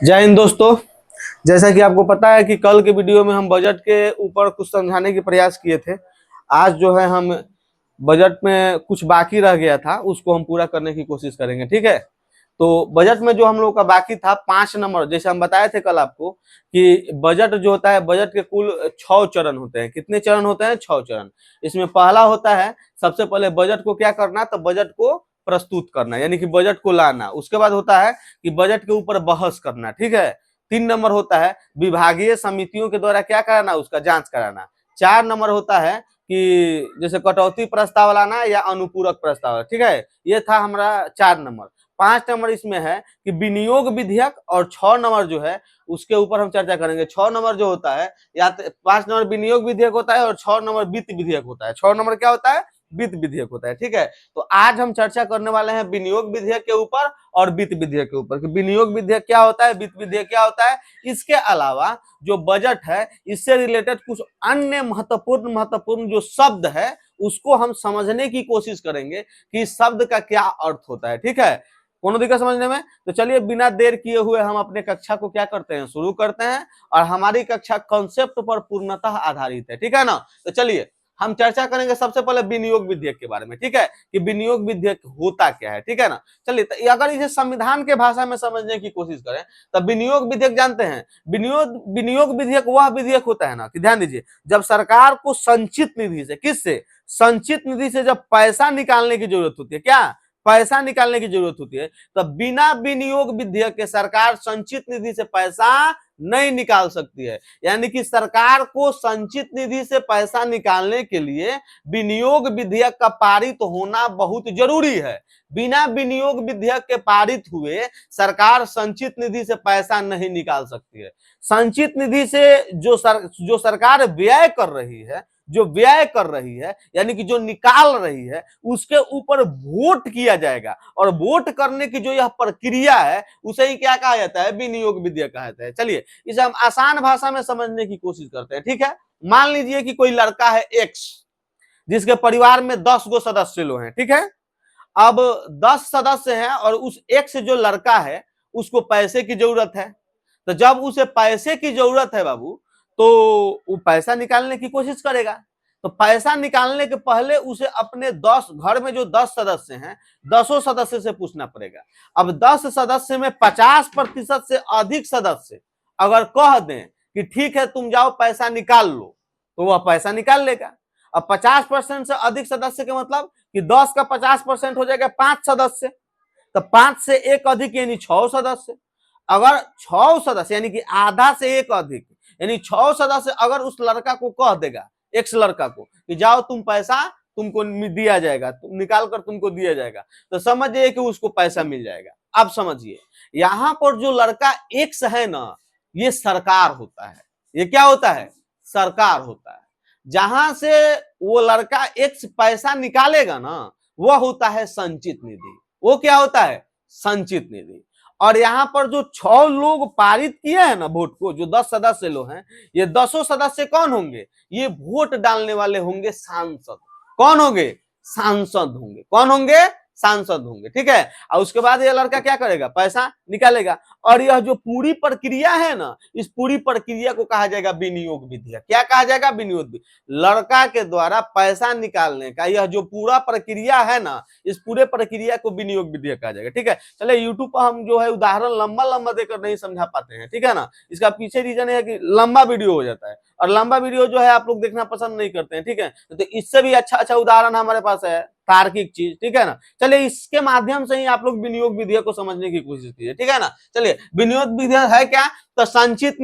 जय हिंद दोस्तों। जैसा कि आपको पता है कि कल के वीडियो में हम बजट के ऊपर कुछ समझाने की प्रयास किए थे। आज जो है हम बजट में कुछ बाकी रह गया था उसको हम पूरा करने की कोशिश करेंगे, ठीक है। तो बजट में जो हम लोग का बाकी था 5 नंबर, जैसे हम बताए थे कल आपको कि बजट जो होता है, बजट के कुल 6 चरण होते हैं। कितने चरण होते हैं? 6 चरण। इसमें पहला होता है, सबसे पहले बजट को क्या करना, तो बजट को प्रस्तुत करना, यानी कि बजट को लाना। उसके बाद होता है कि बजट के ऊपर बहस करना, ठीक है। 3 नंबर होता है विभागीय समितियों के द्वारा क्या कराना, उसका जांच कराना। 4 नंबर होता है कि जैसे कटौती प्रस्ताव लाना या अनुपूरक प्रस्ताव, ठीक है। ये था हमारा 4 नंबर। 5 नंबर इसमें है कि विनियोग विधेयक, और 6 नंबर जो है उसके ऊपर हम चर्चा करेंगे। 6 नंबर जो होता है, या 5 नंबर विनियोग विधेयक होता है और 6 नंबर वित्त विधेयक होता है। 6 नंबर क्या होता है? वित्त विधेयक होता है, ठीक है। तो आज हम चर्चा करने वाले हैं विनियोग विधेयक के ऊपर और वित्त विधेयक के ऊपर कि विनियोग विधेयक क्या होता है, वित्त विधेयक क्या होता है। इसके अलावा जो बजट है इससे रिलेटेड कुछ अन्य महत्वपूर्ण महत्वपूर्ण जो शब्द है उसको हम समझने की कोशिश करेंगे कि इस शब्द का क्या अर्थ होता है, ठीक है। कोनो दिक्कत समझने में? तो चलिए बिना देर किए हुए हम अपने कक्षा को क्या करते हैं, शुरू करते हैं। और हमारी कक्षा कॉन्सेप्ट पर पूर्णतः आधारित है, ठीक है ना। तो चलिए हम चर्चा करेंगे सबसे पहले विनियोग विधेयक के बारे में, ठीक है, कि विनियोग विधेयक होता क्या है, ठीक है ना। चलिए तो अगर इसे संविधान के भाषा में समझने की कोशिश करें तो विनियोग विधेयक जानते हैं। विनियोग विनियोग विधेयक वह विधेयक होता है ना, कि ध्यान दीजिए, जब सरकार को संचित निधि से, किससे? संचित निधि से जब पैसा निकालने की जरूरत होती है, क्या पैसा निकालने की जरूरत होती है, तो बिना विनियोग विधेयक के सरकार संचित निधि से पैसा नहीं निकाल सकती है। यानी कि सरकार को संचित निधि से पैसा निकालने के लिए विनियोग विधेयक का पारित होना बहुत जरूरी है। बिना विनियोग विधेयक के पारित हुए सरकार संचित निधि से पैसा नहीं निकाल सकती है। संचित निधि से जो सरकार व्यय कर रही है, जो व्यय कर रही है यानी कि जो निकाल रही है, उसके ऊपर वोट किया जाएगा। और वोट करने की जो यह प्रक्रिया है उसे ही क्या कहा जाता है? विनियोग विधेयक कहा जाता है। चलिए इसे हम आसान भाषा में समझने की कोशिश करते हैं, ठीक है। मान लीजिए कि कोई लड़का है एक्स, जिसके परिवार में 10 गो सदस्य लोग हैं, ठीक है। अब 10 सदस्य हैं और उस एक्स जो लड़का है उसको पैसे की जरूरत है। तो जब उसे पैसे की जरूरत है बाबू, तो वो पैसा निकालने की कोशिश करेगा। तो पैसा निकालने के पहले उसे अपने 10 घर में जो 10 सदस्य हैं, 10 सदस्य से पूछना पड़ेगा। अब 10 सदस्य में 50% से अधिक सदस्य अगर कह दें कि ठीक है तुम जाओ पैसा निकाल लो, तो वह पैसा निकाल लेगा। अब 50% से अधिक सदस्य के मतलब कि 10 का 50% हो जाएगा 5 सदस्य। तो 5 से एक अधिक यानी 6 सदस्य। अगर 6 सदस्य यानी कि आधा से एक अधिक यानी 6 सदस्य अगर उस लड़का को कह देगा, एक्स लड़का को, कि जाओ तुम पैसा तुमको दिया जाएगा, तुम निकाल कर तुमको दिया जाएगा, तो समझिए कि उसको पैसा मिल जाएगा। अब समझिए यहां पर जो लड़का एक्स है ना, ये सरकार होता है। ये क्या होता है? सरकार होता है। जहां से वो लड़का एक्स पैसा निकालेगा ना, वह होता है संचित निधि। वो क्या होता है? संचित निधि। और यहां पर जो 6 लोग पारित किए हैं ना वोट को, जो 10 सदस्य लोग हैं, ये 10 सदस्य कौन होंगे? ये वोट डालने वाले होंगे सांसद। कौन होंगे? सांसद होंगे। कौन होंगे? सांसद होंगे, ठीक है। और उसके बाद ये लड़का क्या करेगा? पैसा निकालेगा। और यह जो पूरी प्रक्रिया है ना, इस पूरी प्रक्रिया को कहा जाएगा विनियोग विधेयक। क्या कहा जाएगा? विनियोग विधेयक। लड़का के द्वारा पैसा निकालने का यह जो पूरा प्रक्रिया है ना, इस पूरे प्रक्रिया को विनियोग विधेयक कहा जाएगा, ठीक है। चले यूट्यूब पर हम जो है उदाहरण लंबा लंबा देकर नहीं समझा पाते हैं, ठीक है ना। इसका पीछे रीजन है कि लंबा वीडियो हो जाता है, और लंबा वीडियो जो है आप लोग देखना पसंद नहीं करते हैं, ठीक है। तो इससे भी अच्छा अच्छा उदाहरण हमारे पास है, तार्किक चीज, ठीक है ना। चलिए इसके माध्यम से ही आप लोग विनियोग विधेयक को समझने की कोशिश कीजिए, ठीक है ना। चलिए विनियोग विधेयक है क्या? तो संचित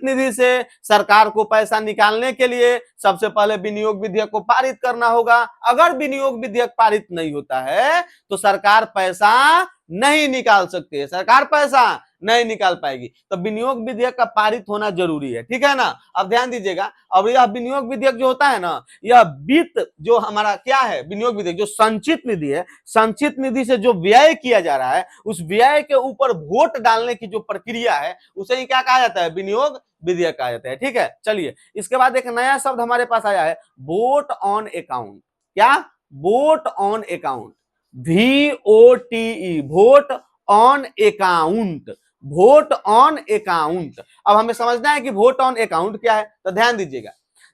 निधि से सरकार को पैसा निकालने के लिए सबसे पहले विनियोग विधेयक को पारित करना होगा। अगर विनियोग विधेयक पारित नहीं होता है तो सरकार पैसा नहीं निकाल सकती है, सरकार पैसा नहीं निकाल पाएगी। तो विनियोग विधेयक का पारित होना जरूरी है, ठीक है ना। अब ध्यान दीजिएगा, अब यह विनियोग विधेयक जो होता है ना, यह वित्त जो हमारा क्या है, विनियोग विधेयक जो संचित निधि है, संचित निधि से जो व्यय किया जा रहा है उस व्यय के ऊपर वोट डालने की जो प्रक्रिया है उसे ही क्या कहा जाता है? विनियोग विधेयक कहा जाता है, ठीक है। चलिए इसके बाद एक नया शब्द हमारे पास आया है, वोट ऑन अकाउंट। क्या? Vote on account, VOTE, vote on account. Vote on account. अब हमें समझना है कि वोट ऑन अकाउंट क्या है, तो ध्यान दीजिएगा।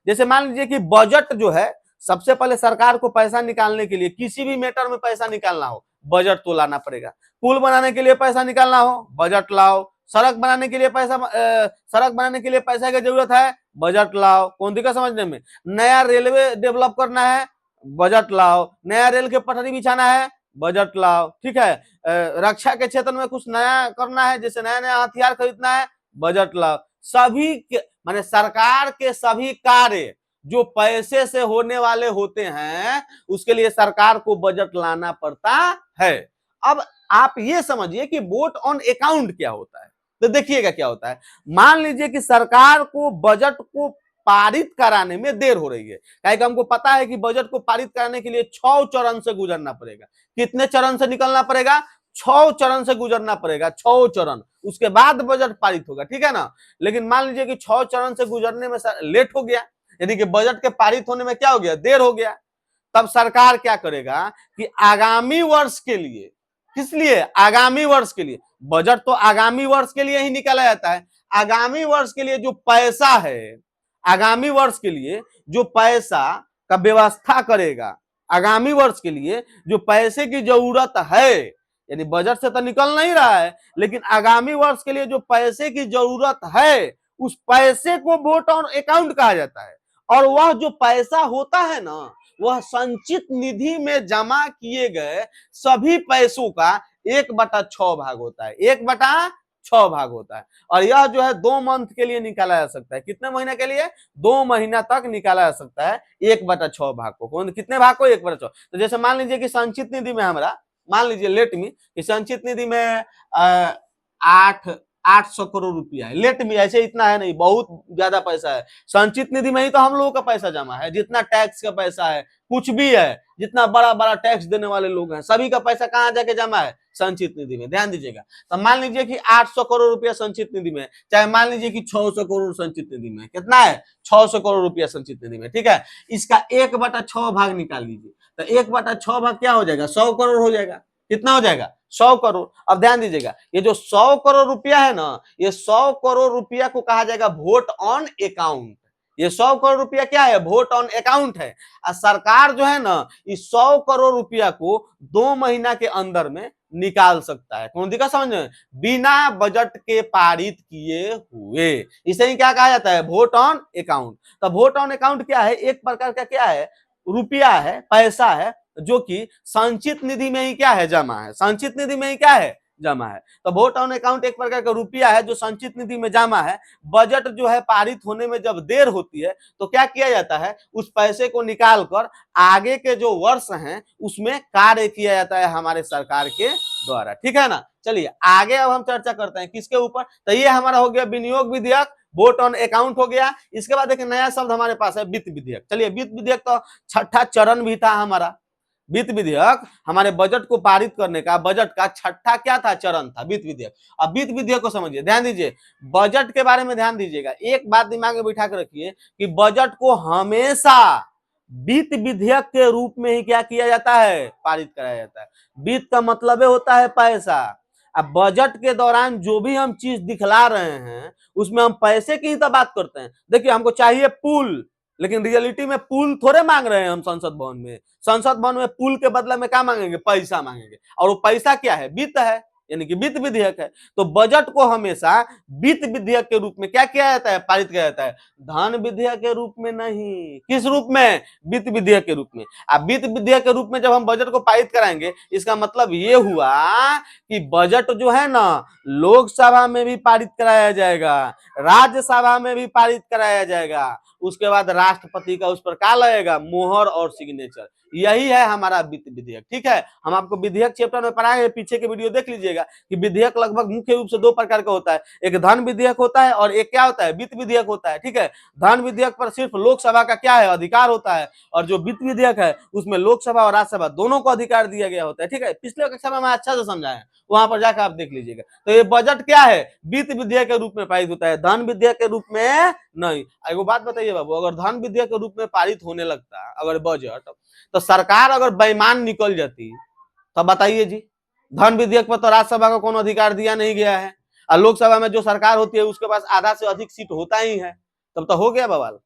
जैसे मान लीजिए कि बजट जो है, सबसे पहले सरकार को पैसा निकालने के लिए, किसी भी मैटर में पैसा निकालना हो, बजट तो लाना पड़ेगा। पुल बनाने के लिए पैसा निकालना हो, बजट लाओ। सड़क बनाने के लिए सड़क बनाने के लिए पैसा की जरूरत है, बजट लाओ। कौन दिक्कत समझने में। नया रेलवे डेवलप करना है, बजट लाओ। नया रेल के पटरी बिछाना है, बजट लाओ। ठीक है, रक्षा के क्षेत्र में कुछ नया करना है, जैसे नया नया हथियार खरीदना है, बजट लाओ। माने सरकार के सभी कार्य जो पैसे से होने वाले होते हैं, उसके लिए सरकार को बजट लाना पड़ता है। अब आप ये समझिए कि वोट ऑन अकाउंट क्या होता है। तो देखिएगा क्या होता है। मान लीजिए कि सरकार को बजट को पारित कराने में देर हो रही है, क्योंकि हमको पता है कि बजट को पारित कराने के लिए 6 चरण से गुजरना पड़ेगा। कितने चरण से निकलना पड़ेगा, 6 चरण से गुजरना पड़ेगा, 6 चरण, उसके बाद बजट पारित होगा। ठीक है ना। लेकिन मान लीजिए कि 6 चरण से गुजरने में लेट हो गया, यानी कि बजट के पारित होने में क्या हो गया, देर हो गया। तब सरकार क्या करेगा कि आगामी वर्ष के लिए, किस लिए, आगामी वर्ष के लिए, बजट तो आगामी वर्ष के लिए ही निकाला जाता है। आगामी वर्ष के लिए जो पैसा है, आगामी वर्ष के लिए जो पैसा का व्यवस्था करेगा, आगामी वर्ष के लिए जो पैसे की जरूरत है, यानी बजट से तो निकल नहीं रहा है, लेकिन आगामी वर्ष के लिए जो पैसे की जरूरत है, उस पैसे को वोट ऑन अकाउंट कहा जाता है। और वह जो पैसा होता है ना, वह संचित निधि में जमा किए गए सभी पैसों का 1/6 भाग होता है, 1/6 भाग होता है। और यह जो है 2 मंथ के लिए निकाला जा सकता है। कितने महीने के लिए, 2 महीना तक निकाला जा सकता है 1/6 भाग को। कौन, कितने भाग को, 1/6। तो जैसे मान लीजिए कि संचित निधि में हमारा, मान लीजिए लेट मी कि संचित निधि में 800 करोड़ रुपया है। लेट मी, ऐसे इतना है नहीं, बहुत ज्यादा पैसा है। संचित निधि में ही तो हम लोगों का पैसा जमा है, जितना टैक्स का पैसा है, कुछ भी है, जितना बड़ा बड़ा टैक्स देने वाले लोग हैं, सभी का पैसा कहां जाके जमा है, संचित निधि में। ध्यान दीजिएगा। तो मान लीजिए कि 800 करोड़ रुपया संचित निधि में, चाहे मान लीजिए कि 600 करोड़ संचित निधि में, कितना है, 600 करोड़ रुपया संचित निधि में। ठीक है, इसका 1/6 भाग निकाल लीजिए, तो 1/6 भाग क्या हो जाएगा, 100 करोड़ हो जाएगा। कितना हो जाएगा, 100 करोड़। अब ध्यान दीजिएगा, ये जो 100 करोड़ रुपया है ना, ये 100 करोड़ रुपया को कहा जाएगा वोट ऑन अकाउंट। ये 100 करोड़ रुपया क्या है, वोट ऑन अकाउंट है। और सरकार जो है ना, इस 100 करोड़ रुपया को 2 महीना के अंदर में निकाल सकता है। कौन दिखा समझ में, बिना बजट के पारित किए हुए। इसे ही क्या कहा जाता है, वोट ऑन अकाउंट। तो वोट ऑन अकाउंट क्या है, एक प्रकार का क्या है, रुपया है, पैसा है, जो कि संचित निधि में ही क्या है, जमा है। संचित निधि में ही क्या है, जमा है। तो वोट ऑन अकाउंट एक प्रकार का रुपया है जो संचित निधि में जमा है। बजट जो है पारित होने में जब देर होती है, तो क्या किया जाता है, उस पैसे को निकाल कर आगे के जो वर्ष हैं उसमें कार्य किया जाता है हमारे सरकार के द्वारा। ठीक है ना। चलिए आगे अब हम चर्चा करते हैं किसके ऊपर। तो ये हमारा हो गया विनियोग विधेयक, वोट ऑन अकाउंट हो गया। इसके बाद एक नया शब्द हमारे पास है, वित्त विधेयक। चलिए, वित्त विधेयक तो छठा चरण भी था हमारा। वित्त विधेयक हमारे बजट को पारित करने का, बजट का छठा क्या था, चरण था, वित्त विधेयक। अब वित्त विधेयक को समझिए, ध्यान दीजिए, बजट के बारे में ध्यान दीजिएगा। एक बात दिमाग में बिठा कर रखिए कि बजट को हमेशा वित्त विधेयक के रूप में ही क्या किया जाता है, पारित कराया जाता है। वित्त का मतलब होता है पैसा। अब बजट के दौरान जो भी हम चीज दिखला रहे हैं, उसमें हम पैसे की ही तो बात करते हैं। देखिए, हमको चाहिए पुल, लेकिन रियलिटी में पुल थोड़े मांग रहे हैं हम संसद भवन में। संसद भवन में पुल के बदले में क्या मांगेंगे, पैसा मांगेंगे। और वो पैसा क्या है, वित्त है, यानी कि वित्त विधेयक है। तो बजट को हमेशा वित्त विधेयक के रूप में क्या किया जाता है, पारित किया जाता है। धन विधेयक के रूप में नहीं। किस रूप में, वित्त विधेयक के रूप में। अब वित्त विधेयक के रूप में जब हम बजट को पारित कराएंगे, इसका मतलब ये हुआ कि बजट जो है ना, लोकसभा में भी पारित कराया जाएगा, राज्यसभा में भी पारित कराया जाएगा। उसके बाद राष्ट्रपति का उस पर क्या लगेगा, मोहर और सिग्नेचर। यही है हमारा वित्त विधेयक। ठीक है, हम आपको विधेयक चैप्टर में पढ़ाए हैं, पीछे के वीडियो देख लीजिएगा कि विधेयक लगभग मुख्य रूप से 2 प्रकार का होता है। एक धन विधेयक होता है और एक क्या होता है, वित्त विधेयक होता है। ठीक है, धन विधेयक पर सिर्फ लोकसभा का क्या है, अधिकार होता है। और जो वित्त विधेयक है उसमें लोकसभा और राज्यसभा दोनों को अधिकार दिया गया होता है। ठीक है, पिछले कक्षा में मैं अच्छा से समझाया, वहां पर जाकर आप देख लीजिएगा। तो ये बजट क्या है, वित्त विधेयक के रूप में पारित होता है, धन विधेयक के रूप में नहीं। एगो बात बताइए बाबू, अगर धन विधेयक के रूप में पारित होने लगता अगर बजट, तो सरकार अगर बेईमान निकल जाती, तो बताइए जी, धन विधेयक पर तो राज्यसभा का कोनो अधिकार दिया नहीं गया है। और लोकसभा में जो सरकार होती है उसके पास आधा से अधिक सीट होता ही है, तब तो हो गया बवाल,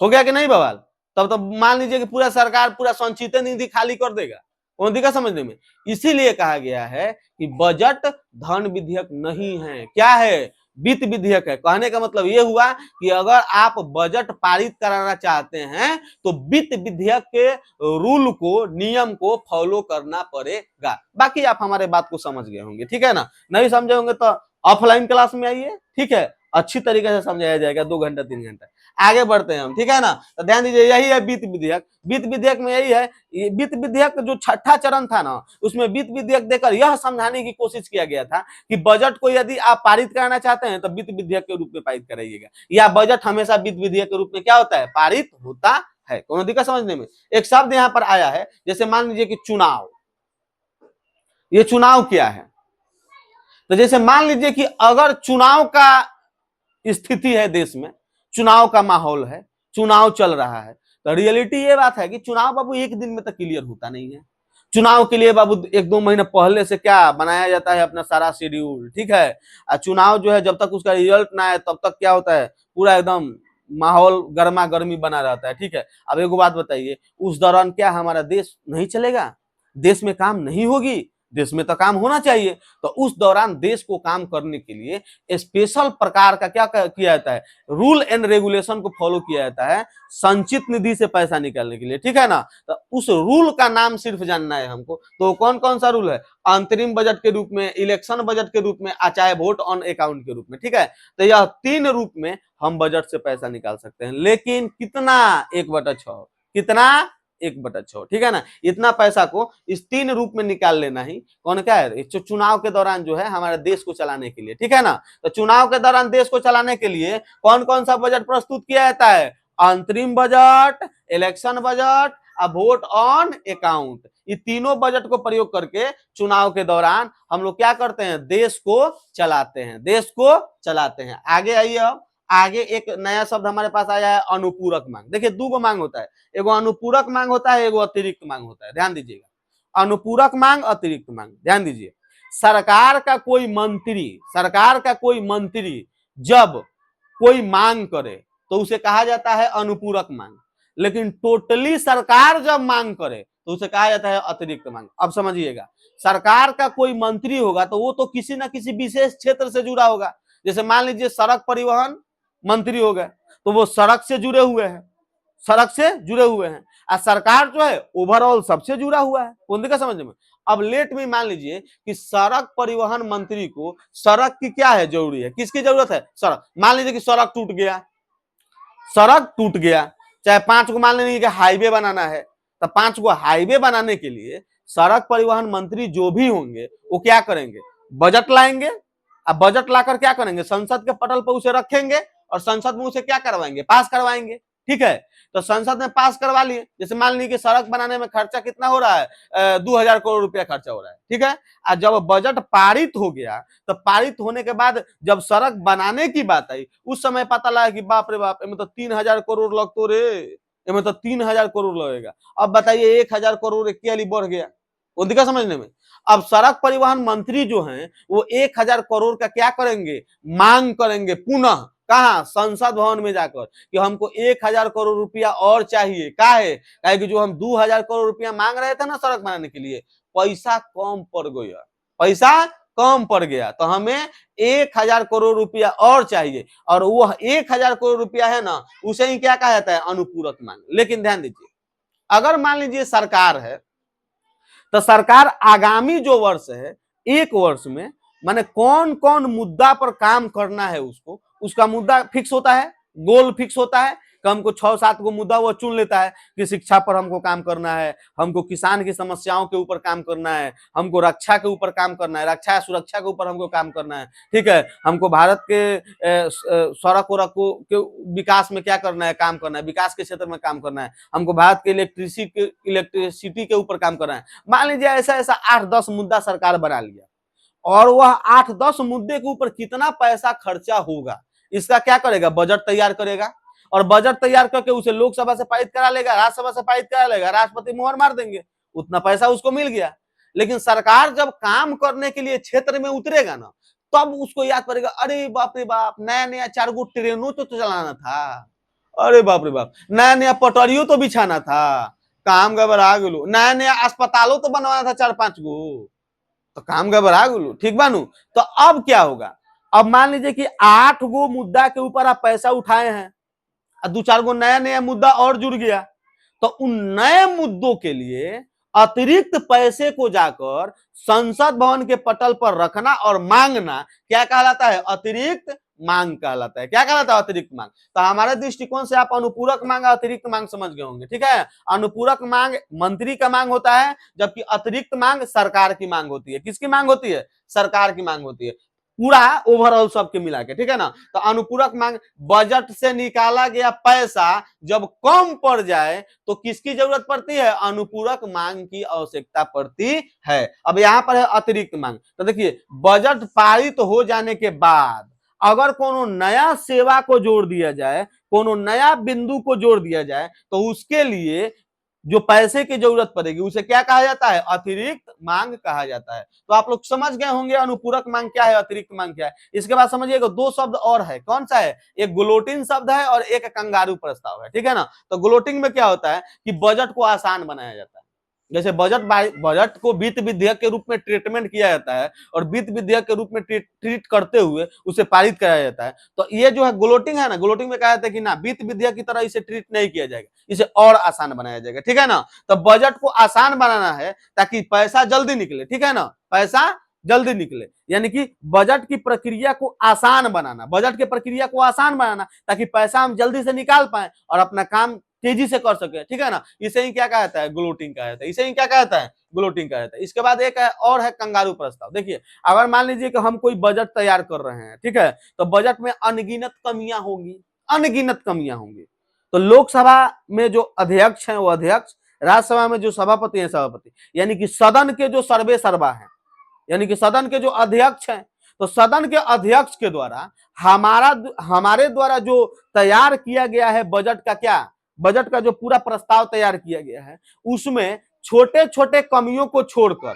हो गया कि नहीं बवाल। तब तो मान लीजिए कि पूरा सरकार पूरा संचित निधि खाली कर देगा, कौन दिखा समझने में। इसीलिए कहा गया है कि बजट धन विधेयक नहीं है, क्या है, वित्त विधेयक है। कहने का मतलब यह हुआ कि अगर आप बजट पारित कराना चाहते हैं तो वित्त विधेयक के रूल को, नियम को फॉलो करना पड़ेगा। बाकी आप हमारे बात को समझ गए होंगे, ठीक है ना। नहीं समझे होंगे तो ऑफलाइन क्लास में आइए, ठीक है, अच्छी तरीके से समझाया जाएगा 2 घंटा 3 घंटा। आगे बढ़ते हैं हम, ठीक है ना। तो ध्यान दीजिए, यही है वित्त विधेयक। वित्त विधेयक में यही है, वित्त विधेयक जो छठा चरण था ना, उसमें वित्त विधेयक देकर यह समझाने की कोशिश किया गया था कि बजट को यदि आप पारित कराना चाहते हैं तो वित्त विधेयक के रूप में पारित कराइएगा, या बजट हमेशा वित्त विधेयक के रूप में क्या होता है, पारित होता है। कोनो दिक्कत समझने में। एक शब्द यहां पर आया है, जैसे मान लीजिए कि चुनाव, ये चुनाव क्या है। तो जैसे मान लीजिए कि अगर चुनाव का स्थिति है देश में, चुनाव का माहौल है, चुनाव चल रहा है, तो रियलिटी ये बात है कि चुनाव बाबू एक दिन में तो क्लियर होता नहीं है। चुनाव के लिए बाबू 1-2 महीने पहले से क्या बनाया जाता है, अपना सारा शेड्यूल, ठीक है। चुनाव जो है जब तक उसका रिजल्ट ना आए तब तक क्या होता है, पूरा एकदम माहौल गर्मा गर्मी बना रहता है, ठीक है। अब एक बात बताइए, उस दौरान क्या हमारा देश नहीं चलेगा, देश में काम नहीं होगी, देश में तो काम होना चाहिए। तो उस दौरान देश को काम करने के लिए स्पेशल प्रकार का क्या किया जाता है, रूल एंड रेगुलेशन को फॉलो किया जाता है, संचित निधि से पैसा निकालने के लिए, ठीक है ना। तो उस रूल का नाम सिर्फ जानना है हमको। तो कौन कौन सा रूल है, अंतरिम बजट के रूप में, इलेक्शन बजट के रूप में, चाहे वोट ऑन अकाउंट के रूप में, ठीक है। तो यह 3 रूप में हम बजट से पैसा निकाल सकते हैं, लेकिन कितना, 1/6, कितना, 1/6, ठीक है ना। इतना पैसा को इस 3 रूप में निकाल लेना ही कौन क्या है, चुनाव के दौरान जो है हमारे देश को चलाने के लिए, ठीक है ना। तो चुनाव के दौरान देश को चलाने के लिए कौन कौन सा बजट प्रस्तुत किया जाता है, अंतरिम budget, election budget, vote on account. ये तीनों बजट को प्रयोग करके चुनाव के दौरान हम लोग क्या करते हैं, देश को चलाते हैं, देश को चलाते हैं। आगे आइए, अब आगे एक नया शब्द हमारे पास आया है, अनुपूरक मांग। देखिए 2 मांग होता है, एगो अनुपूरक मांग होता है, एगो अतिरिक्त मांग होता है। ध्यान दीजिएगा, अनुपूरक मांग, अतिरिक्त मांग। ध्यान दीजिए, सरकार का कोई मंत्री, सरकार का कोई मंत्री जब कोई मांग करे तो उसे कहा जाता है अनुपूरक मांग, लेकिन टोटली सरकार जब मांग करे तो उसे कहा जाता है अतिरिक्त मांग। अब समझिएगा, सरकार का कोई मंत्री होगा तो वो तो किसी ना किसी विशेष क्षेत्र से जुड़ा होगा। जैसे मान लीजिए सड़क परिवहन मंत्री हो गए, तो वो सड़क से जुड़े हुए हैं, सड़क से जुड़े हुए हैं। और सरकार जो है ओवरऑल सबसे जुड़ा हुआ है, कौन दिक्कत समझने में। अब लेट में मान लीजिए कि सड़क परिवहन मंत्री को सड़क की क्या है, जरूरी है, किसकी जरूरत है, सड़क। मान लीजिए कि सड़क टूट गया, सड़क टूट गया, चाहे 5 को मान लीजिए कि हाईवे बनाना है, तो 5 को हाईवे बनाने के लिए सड़क परिवहन मंत्री जो भी होंगे वो क्या करेंगे, बजट लाएंगे। अब बजट लाकर क्या करेंगे, संसद के पटल पर उसे रखेंगे और संसद में उसे क्या करवाएंगे, पास करवाएंगे, ठीक है। तो संसद में पास करवा लिए, जैसे मान लीजिए कि सड़क बनाने में खर्चा कितना हो रहा है, 2000 करोड़ रुपया खर्चा हो रहा है, ठीक है। और जब बजट पारित हो गया, तो पारित होने के बाद जब सड़क बनाने की बात आई, उस समय पता लगा कि बाप रे बाप, इनमें तो 3000 करोड़ लगतो रे, इनमें तो 3000 करोड़ लगेगा। अब बताइए 1000 करोड़ इक्याली बढ़ गया, वो दिक्कत समझने में। अब सड़क परिवहन मंत्री जो हैं वो 1000 करोड़ का क्या करेंगे, मांग करेंगे पुनः, कहा, संसद भवन में जाकर, कि हमको 1000 करोड़ रुपया और चाहिए। का है, कि जो हम 2000 करोड़ रुपया मांग रहे थे ना सड़क बनाने के लिए, पैसा कम पड़ गया, पैसा कम पड़ गया, तो हमें 1000 करोड़ रुपया और चाहिए। और वह 1000 करोड़ रुपया है ना, उसे ही क्या कहा जाता है, अनुपूरक मांग। लेकिन ध्यान दीजिए, अगर मान लीजिए सरकार है, तो सरकार आगामी जो वर्ष है, 1 वर्ष में माने कौन कौन मुद्दा पर काम करना है, उसको, उसका मुद्दा फिक्स होता है, गोल फिक्स होता है कि हमको 6-7 को मुद्दा वो चुन लेता है कि शिक्षा पर हमको काम करना है, हमको किसान की समस्याओं के ऊपर काम करना है, हमको रक्षा के ऊपर काम करना है, रक्षा सुरक्षा के ऊपर हमको काम करना है, ठीक है। हमको भारत के सड़क वड़क के विकास में क्या करना है, काम करना है, विकास के क्षेत्र में काम करना है, हमको भारत के इलेक्ट्रिसिटी के ऊपर काम करना है। मान लीजिए ऐसा ऐसा 8-10 मुद्दा सरकार बना लिया, और वह 8-10 मुद्दे के ऊपर कितना पैसा खर्चा होगा, इसका क्या करेगा, बजट तैयार करेगा। और बजट तैयार करके उसे लोकसभा से पारित करा लेगा, राज्यसभा से पारित करा लेगा, राष्ट्रपति मोहर मार देंगे, उतना पैसा उसको मिल गया। लेकिन सरकार जब काम करने के लिए क्षेत्र में उतरेगा ना, तब उसको याद पड़ेगा, अरे बाप रे बाप, नया नया 4 गो ट्रेनों तो चलाना था, अरे बाप रे बाप, नया नया पटरियों तो बिछाना था, काम गड़बड़ा गेलो, नया नया अस्पतालों तो बनवाना था 4-5 गो, तो काम गड़बड़ा गेलो, ठीक बानू। तो अब क्या होगा, अब मान लीजिए कि 8 गो मुद्दा के ऊपर आप पैसा उठाए हैं, 2-4 गो नया नया मुद्दा और जुड़ गया, तो उन नए मुद्दों के लिए अतिरिक्त पैसे को जाकर संसद भवन के पटल पर रखना और मांगना क्या कहलाता है, अतिरिक्त मांग कहलाता है। क्या कहलाता है, अतिरिक्त मांग। तो हमारे दृष्टिकोण से आप अनुपूरक मांग, अतिरिक्त मांग समझ गए होंगे, ठीक है। अनुपूरक मांग मंत्री का मांग होता है, जबकि अतिरिक्त मांग सरकार की मांग होती है। किसकी मांग होती है, सरकार की मांग होती है, पूरा ओवरऑल सबके मिला के, ठीक है ना। तो अनुपूरक मांग, बजट से निकाला गया पैसा जब कम पड़ जाए तो किसकी जरूरत पड़ती है, अनुपूरक मांग की आवश्यकता पड़ती है। अब यहां पर है अतिरिक्त मांग। तो देखिए, बजट पारित हो जाने के बाद अगर कोनो नया सेवा को जोड़ दिया जाए, कोनो नया बिंदु को जोड़ दिया जाए, तो उसके लिए जो पैसे की जरूरत पड़ेगी उसे क्या कहा जाता है, अतिरिक्त मांग कहा जाता है। तो आप लोग समझ गए होंगे अनुपूरक मांग क्या है, अतिरिक्त मांग क्या है। इसके बाद समझिएगा 2 शब्द और है, कौन सा है, एक ग्लोटिंग शब्द है और एक कंगारू प्रस्ताव है, ठीक है ना। तो ग्लोटिंग में क्या होता है कि बजट को आसान बनाया जाता है। जैसे बजट को वित्त विधेयक के रूप में ट्रीटमेंट किया जाता है और वित्त विधेयक के रूप में ट्रीट करते हुए उसे पारित कराया जाता है। तो ये जो है ग्लोटिंग है ना, ग्लोटिंग में कहा जाता है कि ना, वित्त विधेयक की तरह इसे ट्रीट नहीं किया जाएगा, इसे और आसान बनाया जाएगा, ठीक है ना। तो बजट को आसान बनाना है ताकि पैसा जल्दी निकले, ठीक है ना, पैसा जल्दी निकले, यानी कि बजट की प्रक्रिया को आसान बनाना, बजट की प्रक्रिया को आसान बनाना ताकि पैसा हम जल्दी से निकाल पाए और अपना काम तेजी से कर सके, ठीक है ना। इसे ही क्या कहता है, ग्लोटिंग कहता है, इसे ही क्या कहता है, ग्लोटिंग कहता है। इसके बाद एक है और है कंगारू प्रस्ताव। देखिए, अगर मान लीजिए कि हम कोई बजट तैयार कर रहे हैं, ठीक है, तो बजट में अनगिनत कमियां होंगी, अनगिनत कमियां होंगी। तो लोकसभा में जो अध्यक्ष हैं वो अध्यक्ष, राज्यसभा में जो सभापति हैं सभापति, यानी कि सदन के जो सर्वे सर्वा हैं, यानी कि सदन के जो अध्यक्ष हैं, तो सदन के अध्यक्ष के द्वारा हमारे द्वारा जो तैयार किया गया है बजट का, क्या बजट का जो पूरा प्रस्ताव तैयार किया गया है, उसमें छोटे छोटे कमियों को छोड़कर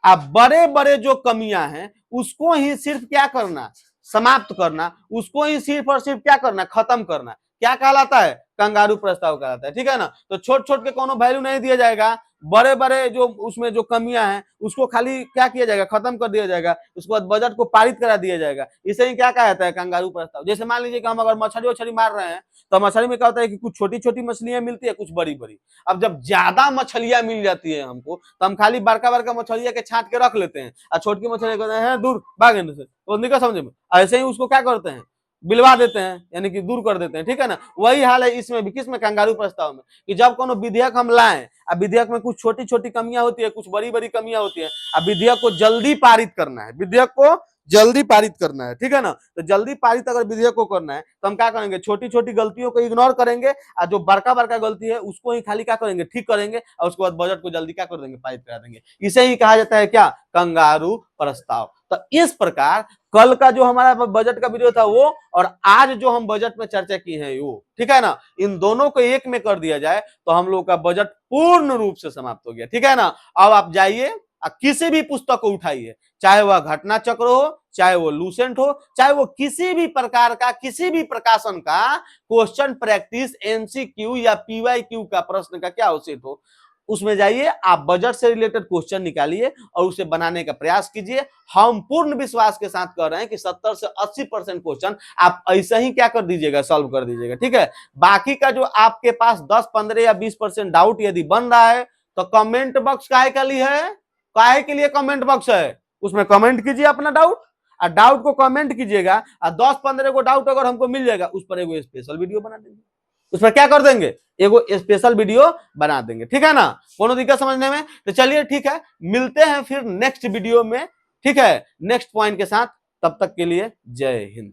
अब बड़े बड़े जो कमियां हैं उसको ही सिर्फ क्या करना, समाप्त करना, उसको ही सिर्फ और सिर्फ क्या करना, खत्म करना, क्या कहलाता है, कंगारू प्रस्ताव कहलाता है, ठीक है ना। तो छोट छोट के कोनो वैल्यू नहीं दिया जाएगा, बड़े बड़े जो उसमें जो कमियां हैं उसको खाली क्या किया जाएगा, खत्म कर दिया जाएगा, उसके बाद बजट को पारित करा दिया जाएगा। इसे ही क्या कहता है, कंगारू प्रस्ताव। जैसे मान लीजिए कि हम अगर मछली वछली मार रहे हैं, तो मछली में क्या होता है कि कुछ छोटी छोटी मछलियां मिलती है, कुछ बड़ी बड़ी। अब जब ज्यादा मछलियां मिल जाती है हमको, तो हम खाली बड़का बड़का मछलिया के छांट के रख लेते हैं और छोटकी मछलियां कहते हैं दूर भाग से, तो निकल समझे में, ऐसे ही उसको क्या करते हैं, बिलवा देते हैं, यानी कि दूर कर देते हैं, ठीक है ना। वही हाल है इसमें भी, किसमें, कंगारू प्रस्ताव में, कि जब कोनो विधेयक हम लाएं, अब विधेयक में कुछ छोटी छोटी कमियां होती है, कुछ बड़ी बड़ी कमियां होती है, अब विधेयक को जल्दी पारित करना है, विधेयक को जल्दी पारित करना है, ठीक है ना। तो जल्दी पारित अगर विधेयक को करना है तो हम क्या करेंगे, छोटी छोटी गलतियों को इग्नोर करेंगे और जो बड़का बड़का गलती है उसको ही खाली क्या करेंगे, ठीक करेंगे और उसके बाद बजट को जल्दी क्या कर देंगे, पारित करा देंगे। इसे ही कहा जाता है क्या, कंगारू प्रस्ताव। तो इस प्रकार कल का जो हमारा बजट का वीडियो था वो, और आज जो हम बजट में चर्चा की है वो, ठीक है ना, इन दोनों को एक में कर दिया जाए तो हम लोग का बजट पूर्ण रूप से समाप्त हो गया, ठीक है ना। अब आप जाइए किसी भी पुस्तक को उठाइए, चाहे वह घटना चक्र हो, चाहे वो लूसेंट हो, चाहे वो किसी भी प्रकार का, किसी भी प्रकाशन का क्वेश्चन प्रैक्टिस, एमसीक्यू या पीवाईक्यू का प्रश्न का क्या औचित्य हो, उसमें जाइए, आप बजट से रिलेटेड क्वेश्चन निकालिए और उसे बनाने का प्रयास कीजिए। हम पूर्ण विश्वास के साथ कह रहे हैं कि 70 से 80% क्वेश्चन आप ऐसे ही क्या कर दीजिएगा, सॉल्व कर दीजिएगा, ठीक है। बाकी का जो आपके पास 10, 15 या 20% डाउट यदि बन रहा है तो कमेंट बॉक्स काहे के लिए है, काहे के लिए कमेंट बॉक्स है, उसमें कमेंट कीजिए अपना डाउट, और डाउट को कमेंट कीजिएगा, और 10-15 को डाउट अगर हमको मिल जाएगा उस पर एगो स्पेशल वीडियो बना देंगे, उसमें क्या कर देंगे, एगो स्पेशल वीडियो बना देंगे, ठीक है ना। कोनो दिक्कत समझने में, तो चलिए ठीक है, मिलते हैं फिर नेक्स्ट वीडियो में, ठीक है, नेक्स्ट पॉइंट के साथ। तब तक के लिए जय हिंद।